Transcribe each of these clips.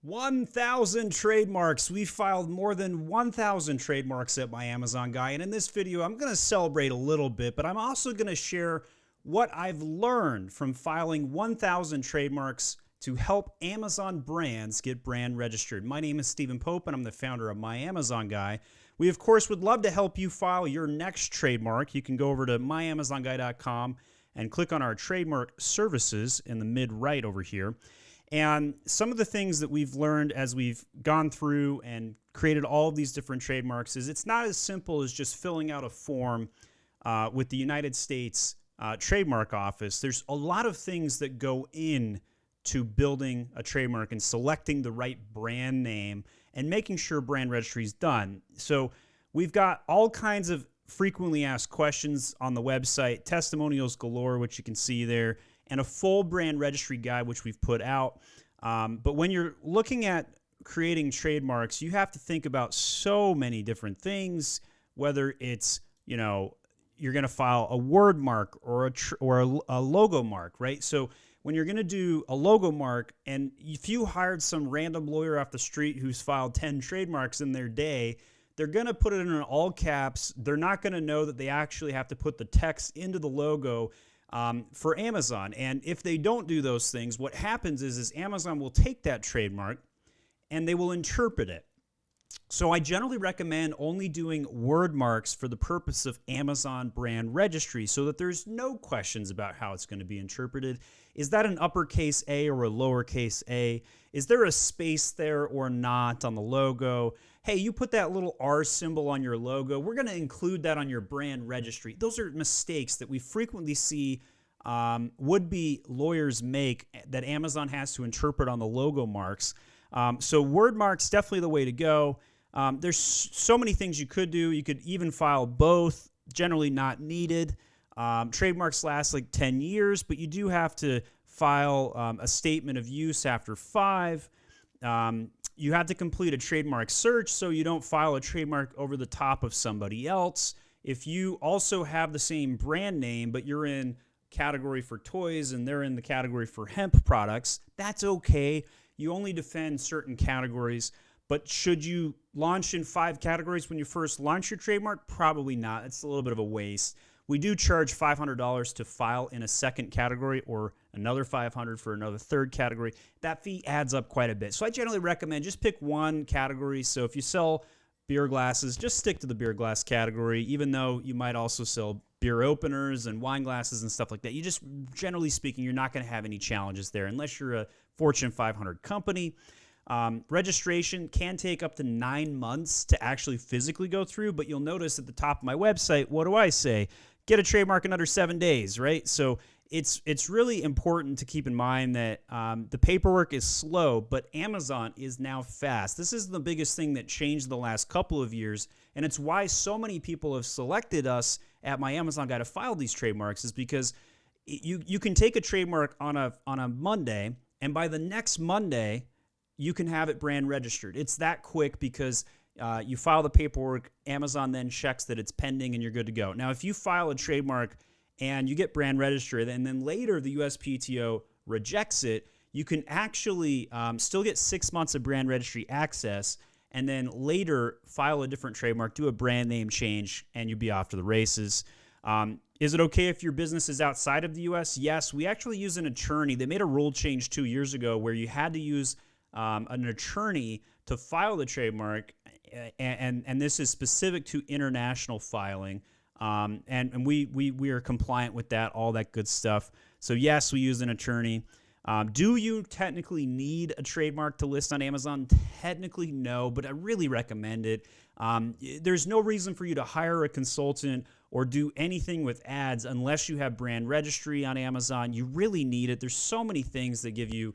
1,000 trademarks. We filed more than 1,000 trademarks at My Amazon Guy. And in this video, I'm going to celebrate a little bit, but I'm also going to share what I've learned from filing 1,000 trademarks to help Amazon brands get brand registered. My name is Stephen Pope, and I'm the founder of My Amazon Guy. We, of course, would love to help you file your next trademark. You can go over to myamazonguy.com and click on our trademark services in the mid-right over here. And some of the things that we've learned as we've gone through and created all of these different trademarks is it's not as simple as just filling out a form with the United States Trademark Office. There's a lot of things that go in to building a trademark and selecting the right brand name and making sure brand registry is done. So we've got all kinds of frequently asked questions on the website, testimonials galore, which you can see there, and a full brand registry guide, which we've put out. But when you're looking at creating trademarks, you have to think about so many different things, whether it's, you know, you're going to file a word mark or a logo mark, right? So when you're going to do a logo mark, and if you hired some random lawyer off the street who's filed 10 trademarks in their day, they're going to put it in all caps. They're not going to know that they actually have to put the text into the logo for Amazon. And if they don't do those things, what happens is Amazon will take that trademark and they will interpret it. So I generally recommend only doing word marks for the purpose of Amazon brand registry so that there's no questions about how it's going to be interpreted. Is that an uppercase A or a lowercase a? Is there a space there or not on the logo? Hey, you put that little R symbol on your logo. We're going to include that on your brand registry. Those are mistakes that we frequently see would-be lawyers make that Amazon has to interpret on the logo marks. So word marks, definitely the way to go. There's so many things you could do. You could even file both, generally not needed. Trademarks last like 10 years, but you do have to file a statement of use after 5. You have to complete a trademark search so you don't file a trademark over the top of somebody else. If you also have the same brand name, but you're in category for toys and they're in the category for hemp products, that's okay. You only defend certain categories. But should you launch in 5 categories when you first launch your trademark? Probably not. It's a little bit of a waste. We do charge $500 to file in a second category or another $500 for another third category. That fee adds up quite a bit. So I generally recommend just pick one category. So if you sell beer glasses, just stick to the beer glass category, even though you might also sell beer openers and wine glasses and stuff like that. You just, generally speaking, you're not going to have any challenges there unless you're a Fortune 500 company. Registration can take up to 9 months to actually physically go through, but you'll notice at the top of my website, what do I say? Get a trademark in under 7 days, right? So it's really important to keep in mind that the paperwork is slow, but Amazon is now fast. This is the biggest thing that changed the last couple of years, and it's why so many people have selected us at My Amazon Guy to file these trademarks, is because you can take a trademark on a Monday, and by the next Monday, you can have it brand registered. It's that quick because you file the paperwork, Amazon then checks that it's pending, and you're good to go. Now, if you file a trademark and you get brand registered, and then later the USPTO rejects it, you can actually still get 6 months of brand registry access, and then later file a different trademark, do a brand name change, and you'll be off to the races. Is it okay if your business is outside of the U.S.? Yes, we actually use an attorney. They made a rule change 2 years ago where you had to use an attorney to file the trademark, and this is specific to international filing, and we are compliant with that, all that good stuff. So yes, we use an attorney. Do you technically need a trademark to list on Amazon? Technically, no, but I really recommend it. There's no reason for you to hire a consultant or do anything with ads unless you have brand registry on Amazon. You really need it. There's so many things that give you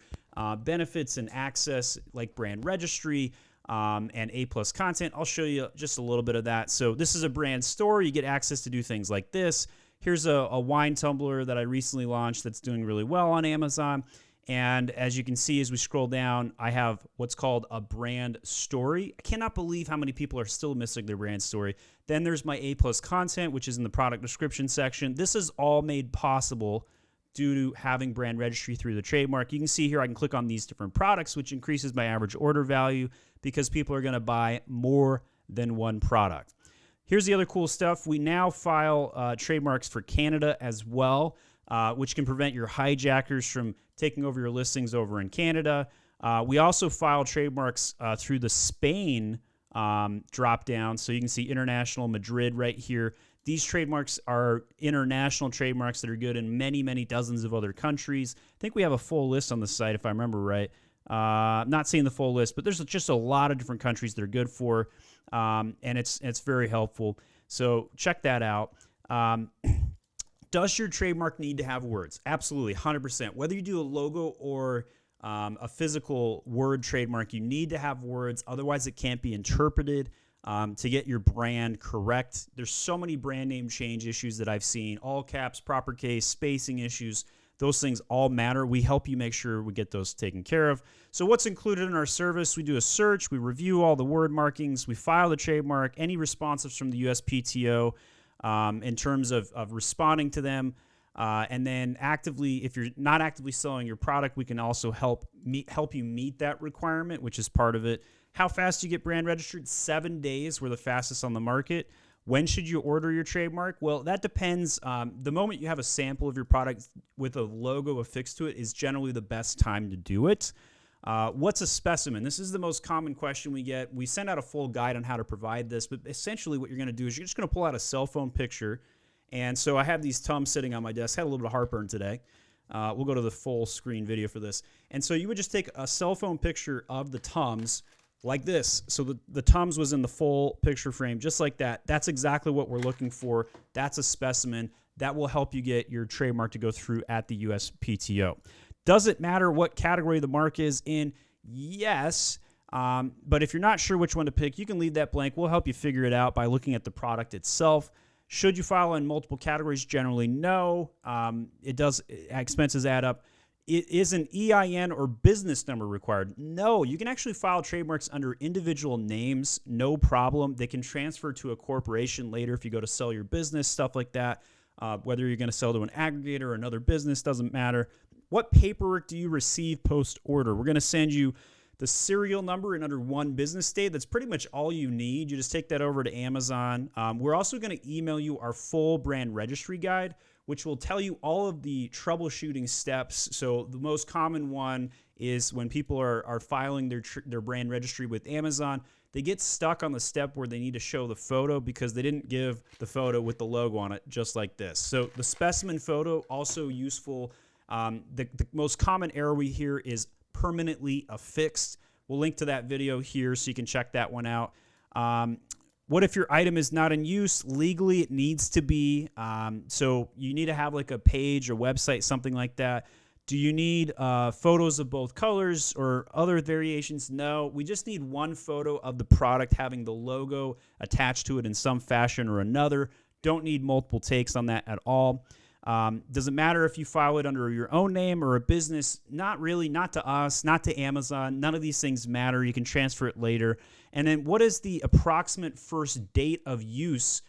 benefits and access, like brand registry and A+ content. I'll show you just a little bit of that. So this is a brand store. You get access to do things like this. Here's a wine tumbler that I recently launched that's doing really well on Amazon. And as you can see, as we scroll down, I have what's called a brand story. I cannot believe how many people are still missing their brand story. Then there's my A+ content, which is in the product description section. This is all made possible due to having brand registry through the trademark. You can see here I can click on these different products, which increases my average order value because people are going to buy more than one product. Here's the other cool stuff. We now file trademarks for Canada as well, which can prevent your hijackers from taking over your listings over in Canada. We also file trademarks through the Spain drop down. So you can see International Madrid right here. These trademarks are international trademarks that are good in many, many dozens of other countries. I think we have a full list on the site if I remember right. I'm not seeing the full list, but there's just a lot of different countries they're good for, and it's very helpful. So check that out. Does your trademark need to have words? Absolutely, 100%. Whether you do a logo or a physical word trademark, you need to have words. Otherwise, it can't be interpreted to get your brand correct. There's so many brand name change issues that I've seen. All caps, proper case, spacing issues. Those things all matter. We help you make sure we get those taken care of. So what's included in our service? We do a search. We review all the word markings. We file the trademark. Any responses from the USPTO in terms of responding to them. And then actively, if you're not actively selling your product, we can also help you meet that requirement, which is part of it. How fast do you get brand registered? 7 days. We're the fastest on the market. When should you order your trademark? Well, that depends. The moment you have a sample of your product with a logo affixed to it is generally the best time to do it. What's a specimen? This is the most common question we get. We send out a full guide on how to provide this, but essentially what you're going to do is you're just going to pull out a cell phone picture. And so I have these Tums sitting on my desk. Had a little bit of heartburn today. We'll go to the full screen video for this. And so you would just take a cell phone picture of the Tums like this. So the Tums was in the full picture frame, just like that. That's exactly what we're looking for. That's a specimen. That will help you get your trademark to go through at the USPTO. Does it matter what category the mark is in? Yes. But if you're not sure which one to pick, you can leave that blank. We'll help you figure it out by looking at the product itself. Should you file in multiple categories? Generally, no. Expenses add up. Is an EIN or business number required? No. You can actually file trademarks under individual names, no problem. They can transfer to a corporation later if you go to sell your business, stuff like that. Whether you're going to sell to an aggregator or another business, doesn't matter. What paperwork do you receive post-order? We're going to send you the serial number in under 1 business day. That's pretty much all you need. You just take that over to Amazon. We're also going to email you our full brand registry guide, which will tell you all of the troubleshooting steps. So the most common one is when people are filing their brand registry with Amazon, they get stuck on the step where they need to show the photo because they didn't give the photo with the logo on it, just like this. So the specimen photo, also useful. The most common error we hear is permanently affixed. We'll link to that video here so you can check that one out. What if your item is not in use? Legally, it needs to be. So you need to have like a page or website, something like that. Do you need photos of both colors or other variations? No, we just need one photo of the product having the logo attached to it in some fashion or another. Don't need multiple takes on that at all. Does it matter if you file it under your own name or a business? Not really, not to us, not to Amazon. None of these things matter. You can transfer it later. And then what is the approximate first date of use?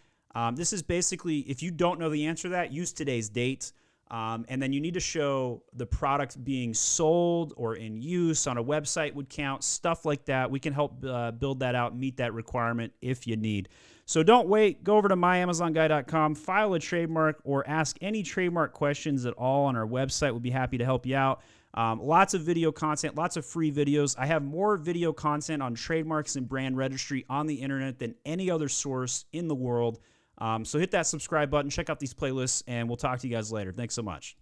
This is basically, if you don't know the answer to that, use today's date. And then you need to show the product being sold or in use on a website would count, stuff like that. We can help build that out, meet that requirement if you need. So don't wait. Go over to myamazonguy.com, file a trademark, or ask any trademark questions at all on our website. We'll be happy to help you out. Lots of video content, lots of free videos. I have more video content on trademarks and brand registry on the internet than any other source in the world. So hit that subscribe button, check out these playlists, and we'll talk to you guys later. Thanks so much.